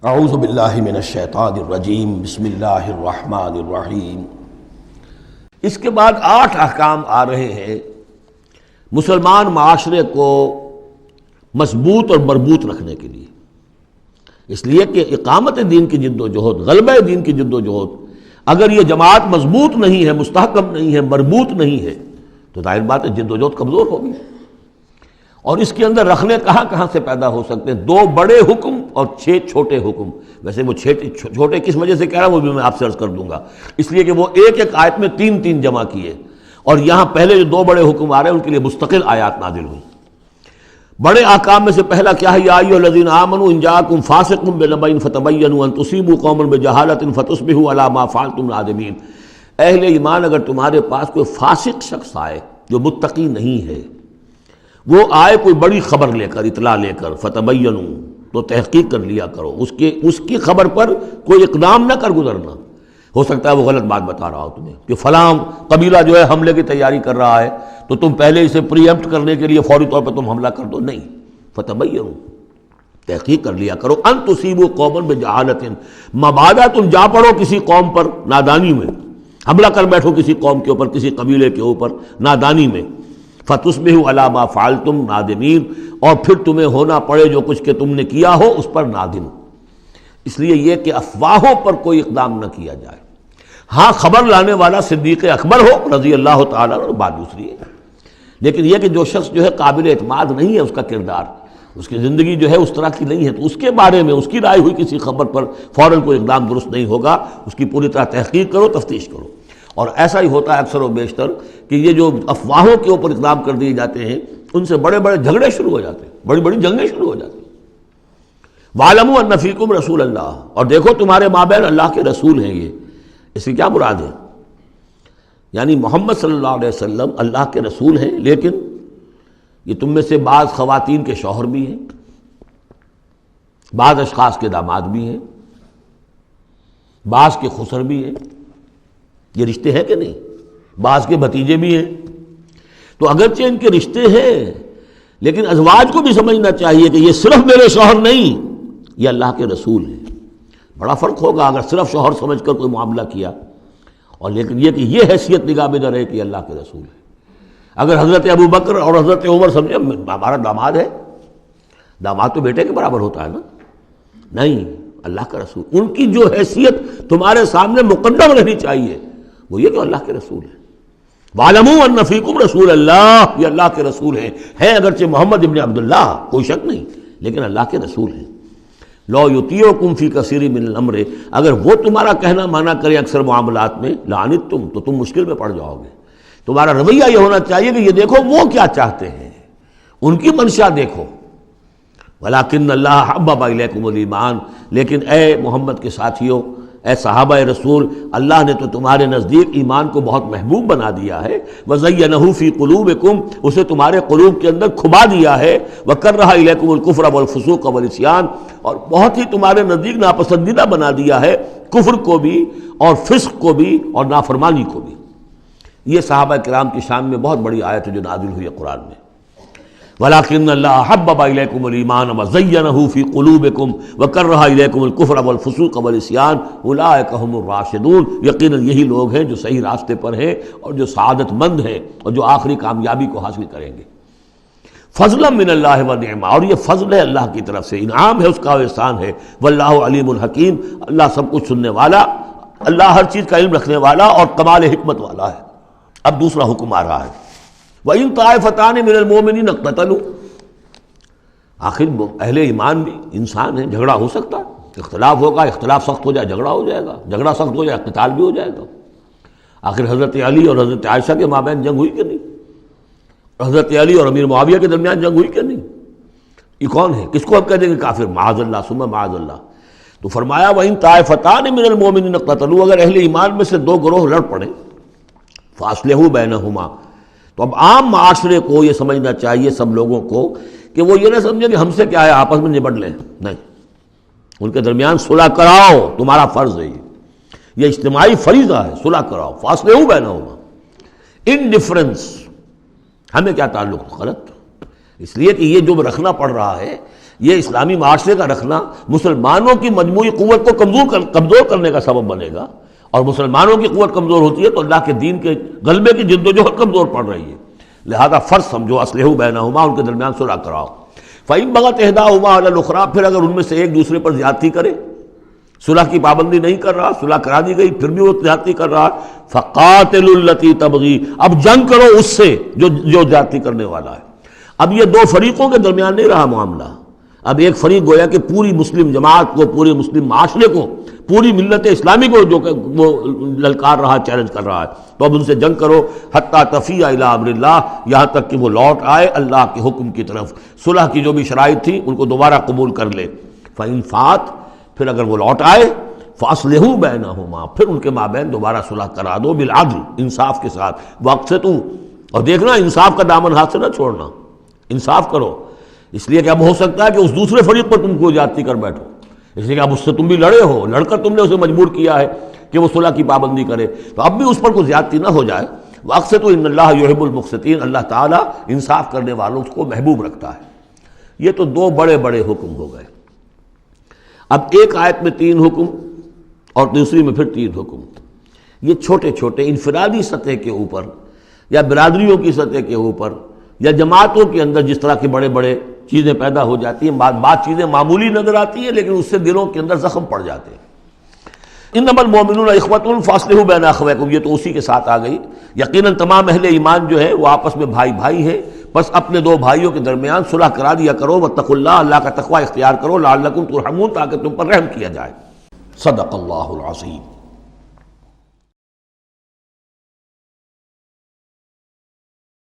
اعوذ باللہ من الشیطان الرجیم بسم اللہ الرحمن الرحیم۔ اس کے بعد 8 احکام آ رہے ہیں مسلمان معاشرے کو مضبوط اور مربوط رکھنے کے لیے، اس لیے کہ اقامت دین کی جد و جہد، غلبہ دین کی جد و جہد، اگر یہ جماعت مضبوط نہیں ہے، مستحکم نہیں ہے، مربوط نہیں ہے تو ظاہر بات ہے جد و جہد کمزور ہوگی۔ اور اس کے اندر رکھنے کہاں سے پیدا ہو سکتے ہیں؟ 2 بڑے حکم اور 6 چھوٹے حکم۔ ویسے وہ چھوٹے کس وجہ سے کہہ رہا ہوں وہ بھی میں آپ سے عرض کر دوں گا، اس لیے کہ وہ ایک آیت میں 3 جمع کیے، اور یہاں پہلے جو 2 بڑے حکم آ رہے ہیں ان کے لیے مستقل آیات نازل ہوئی۔ بڑے احکام میں سے پہلا کیا ہے؟ یا ایھا الذین آمنوا ان جاءکم فاسق بنبأ فتبینوا ان تصیبوا قوما بجہالۃ فتصبحوا علی ما فعلتم نادمین۔ اہل ایمان، اگر تمہارے پاس کوئی فاسق شخص آئے جو متقی نہیں ہے، وہ آئے کوئی بڑی خبر لے کر، اطلاع لے کر، فتبینوا، تو تحقیق کر لیا کرو، اس کی خبر پر کوئی اقدام نہ کر گزرنا۔ ہو سکتا ہے وہ غلط بات بتا رہا ہو تمہیں کہ فلاں قبیلہ جو ہے حملے کی تیاری کر رہا ہے، تو تم پہلے اسے پری ایمپٹ کرنے کے لیے فوری طور پر تم حملہ کر دو، نہیں، فتبینوا، تحقیق کر لیا کرو، ان تصیبوا قوما بجہالۃ، مبادا تم جا پڑو کسی قوم پر نادانی میں، حملہ کر بیٹھو کسی قوم کے اوپر، کسی قبیلے کے اوپر نادانی میں، فتصبحوا علی ما فعلتم نادمین، اور پھر تمہیں ہونا پڑے جو کچھ کہ تم نے کیا ہو اس پر نادم۔ اس لیے یہ کہ افواہوں پر کوئی اقدام نہ کیا جائے۔ ہاں، خبر لانے والا صدیق اکبر ہو رضی اللہ تعالیٰ عنہ، بات دوسری ہے، لیکن یہ کہ جو شخص جو ہے قابل اعتماد نہیں ہے، اس کا کردار، اس کی زندگی جو ہے اس طرح کی نہیں ہے، تو اس کے بارے میں اس کی رائے ہوئی کسی خبر پر فوراً کوئی اقدام درست نہیں ہوگا۔ اس کی پوری طرح تحقیق کرو، تفتیش کرو۔ اور ایسا ہی ہوتا ہے اکثر و بیشتر کہ یہ جو افواہوں کے اوپر اقدام کر دیے جاتے ہیں، ان سے بڑے بڑے جھگڑے شروع ہو جاتے ہیں، بڑی بڑی جنگیں شروع ہو جاتی ہیں۔ وَاعْلَمُوا أَنَّ فِيكُمْ رَسُولَ اللَّهِ، اور دیکھو تمہارے مابین اللہ کے رسول ہیں۔ یہ اس سے کیا مراد ہے؟ یعنی محمد صلی اللہ علیہ وسلم اللہ کے رسول ہیں، لیکن یہ تم میں سے بعض خواتین کے شوہر بھی ہیں، بعض اشخاص کے داماد بھی ہیں، بعض کے خسر بھی ہیں۔ یہ رشتے ہیں کہ نہیں؟ بعض کے بھتیجے بھی ہیں۔ تو اگرچہ ان کے رشتے ہیں، لیکن ازواج کو بھی سمجھنا چاہیے کہ یہ صرف میرے شوہر نہیں، یہ اللہ کے رسول ہیں۔ بڑا فرق ہوگا اگر صرف شوہر سمجھ کر کوئی معاملہ کیا، اور لیکن یہ کہ یہ حیثیت نگاہ میں نہ رہے کہ یہ اللہ کے رسول ہے۔ اگر حضرت ابو بکر اور حضرت عمر سمجھے ہمارا داماد ہے، داماد تو بیٹے کے برابر ہوتا ہے نا، نہیں، اللہ کا رسول، ان کی جو حیثیت تمہارے سامنے مقدم رہنی چاہیے وہ یہ کہ اللہ کے رسول ہیں۔ وَاعْلَمُوا أَنَّ فِيكُمْ رَسُولَ اللَّهِ، یہ اللہ کے رسول ہیں اگرچہ محمد ابن عبداللہ، کوئی شک نہیں، لیکن اللہ کے رسول ہیں۔ لَوْ يُطِيعُكُمْ فِي كَثِيرٍ مِّنَ الْأَمْرِ، اگر وہ تمہارا کہنا مانا کرے اکثر معاملات میں، لَعَنِتُّمْ، تو تم مشکل میں پڑ جاؤ گے۔ تمہارا رویہ یہ ہونا چاہیے کہ یہ دیکھو وہ کیا چاہتے ہیں، ان کی منشا دیکھو۔ وَلَٰكِنَّ اللَّهَ حَبَّبَ إِلَيْكُمُ الْإِيمَانَ، لیکن اے محمد کے ساتھیوں، اے صحابہ رسول، اللہ نے تو تمہارے نزدیک ایمان کو بہت محبوب بنا دیا ہے۔ وَزَيَّنَهُ فِي قُلُوبِكُمْ، اسے تمہارے قلوب کے اندر کھبا دیا ہے۔ وَكَرَّهَ إِلَيْكُمُ الْكُفْرَ وَالْفُسُوقَ وَالْعِصْيَانَ، اور بہت ہی تمہارے نزدیک ناپسندیدہ بنا دیا ہے کفر کو بھی اور فسق کو بھی اور نافرمانی کو بھی۔ یہ صحابہ کرام کی شان میں بہت بڑی آیت ہے جو نازل ہوئی ہے قرآن میں۔ وَلَٰكِنَّ اللَّهَ حَبَّبَ إِلَيْكُمُ الْإِيمَانَ وَزَيَّنَهُ فِي قُلُوبِكُمْ وَكَرَّهَ إِلَيْكُمُ الْكُفْرَ وَالْفُسُوقَ وَالْعِصْيَانَ أُولَٰئِكَ هُمُ الرَّاشِدُونَ، یقیناً یہی لوگ ہیں جو صحیح راستے پر ہیں اور جو سعادت مند ہیں اور جو آخری کامیابی کو حاصل کریں گے۔ فضلا من اللہ ونعما، اور یہ فضل ہے اللہ کی طرف سے، انعام ہے اس کا، احسان ہے۔ واللہ علیم الحکیم، اللہ سب کچھ سننے والا، اللہ ہر چیز کا علم رکھنے والا اور کمال حکمت والا ہے۔ اب دوسرا حکم آ رہا ہے، وَإِن طَائِفَتَانِ مِنَ الْمُؤْمِنِينَ اقْتَتَلُوا، آخر اہل ایمان بھی انسان ہیں، جھگڑا ہو سکتا ہے، اختلاف ہوگا، اختلاف سخت ہو جائے جھگڑا ہو جائے گا، جھگڑا سخت ہو جائے قتال بھی ہو جائے گا۔ آخر حضرت علی اور حضرت عائشہ کے مابین جنگ ہوئی کہ نہیں؟ حضرت علی اور امیر معاویہ کے درمیان جنگ ہوئی کہ نہیں؟ یہ کون ہے؟ کس کو ہم کہہ دیں گے کافر؟ معاذ اللہ ثم معاذ اللہ۔ تو فرمایا وَإِن طَائِفَتَانِ مِنَ الْمُؤْمِنِينَ اقْتَتَلُوا، اگر اہل ایمان میں سے 2 گروہ لڑ پڑیں، فَأَصْلِحُوا بَيْنَهُمَا، تو اب عام معاشرے کو یہ سمجھنا چاہیے، سب لوگوں کو، کہ وہ یہ نہ سمجھے کہ ہم سے کیا ہے، آپس میں نبٹ لیں، نہیں، ان کے درمیان صلح کراؤ، تمہارا فرض ہے، یہ اجتماعی فریضہ ہے، صلح کراؤ۔ فَأَصْلِحُوا بَيْنَهُمَا، انڈیفرنس، ہمیں کیا تعلق؟ غلط، اس لیے کہ یہ جو رکھنا پڑ رہا ہے، یہ اسلامی معاشرے کا رکھنا مسلمانوں کی مجموعی قوت کو کمزور کرنے کا سبب بنے گا، اور مسلمانوں کی قوت کمزور ہوتی ہے تو اللہ کے دین کے غلبے کی جد و جہد کمزور پڑ رہی ہے۔ لہذا فرض سمجھو اصلحوا بینہما، ان کے درمیان صلح کراؤ۔ فَإِن بَغَتْ إِحْدَاهُمَا عَلَى الْأُخْرَىٰ، پھر اگر ان میں سے ایک دوسرے پر زیادتی کرے، صلح کی پابندی نہیں کر رہا، صلح کرا دی گئی پھر بھی وہ زیادتی کر رہا، فَقَاتِلُوا الَّتِي تَبْغِي، اب جنگ کرو اس سے جو زیادتی کرنے والا ہے۔ اب یہ دو فریقوں کے درمیان نہیں رہا معاملہ، اب ایک فریق گویا کہ پوری مسلم جماعت کو، پورے مسلم معاشرے کو، پوری ملت اسلامی کو جو کہ وہ للکار رہا، چیلنج کر رہا ہے، تو اب ان سے جنگ کرو حتیٰ تفیء الی امر اللہ، یہاں تک کہ وہ لوٹ آئے اللہ کے حکم کی طرف۔ صلح کی جو بھی شرائط تھی ان کو دوبارہ قبول کر لے۔ فإن فات، پھر اگر وہ لوٹ آئے، فاصلحوا بینہما، پھر ان کے مابین دوبارہ صلح کرا دو، بالعدل، انصاف کے ساتھ، واقسطوا، اور دیکھنا انصاف کا دامن ہاتھ سے نہ چھوڑنا، انصاف کرو، اس لیے کہ اب ہو سکتا ہے کہ اس دوسرے فریق پر تم کو زیادتی کر بیٹھو، اس لیے کہ اب اس سے تم بھی لڑے ہو، لڑ کر تم نے اسے مجبور کیا ہے کہ وہ صلح کی پابندی کرے، تو اب بھی اس پر کوئی زیادتی نہ ہو جائے۔ واقسطوا ان اللہ یحب المقسطین، اللہ تعالیٰ انصاف کرنے والوں کو محبوب رکھتا ہے۔ یہ تو دو بڑے بڑے حکم ہو گئے۔ اب ایک آیت میں 3 حکم اور دوسری میں پھر 3 حکم، یہ چھوٹے چھوٹے انفرادی سطح کے اوپر یا برادریوں کی سطح کے اوپر یا جماعتوں کے اندر جس طرح کے بڑے بڑے چیزیں پیدا ہو جاتی ہیں، بعض چیزیں معمولی نظر آتی ہیں لیکن اس سے دلوں کے اندر زخم پڑ جاتے ہیں۔ انما المؤمنون اخوة فاصلحوا بین اخویکم، یہ تو اسی کے ساتھ آ گئی۔ یقیناً تمام اہل ایمان جو ہے وہ آپس میں بھائی بھائی ہے، بس اپنے دو بھائیوں کے درمیان صلح کرا دیا کرو، واتقوا اللہ، اللہ کا تقوی اختیار کرو، لعلکم ترحمون، تاکہ تم پر رحم کیا جائے۔ صدق اللہ العظیم۔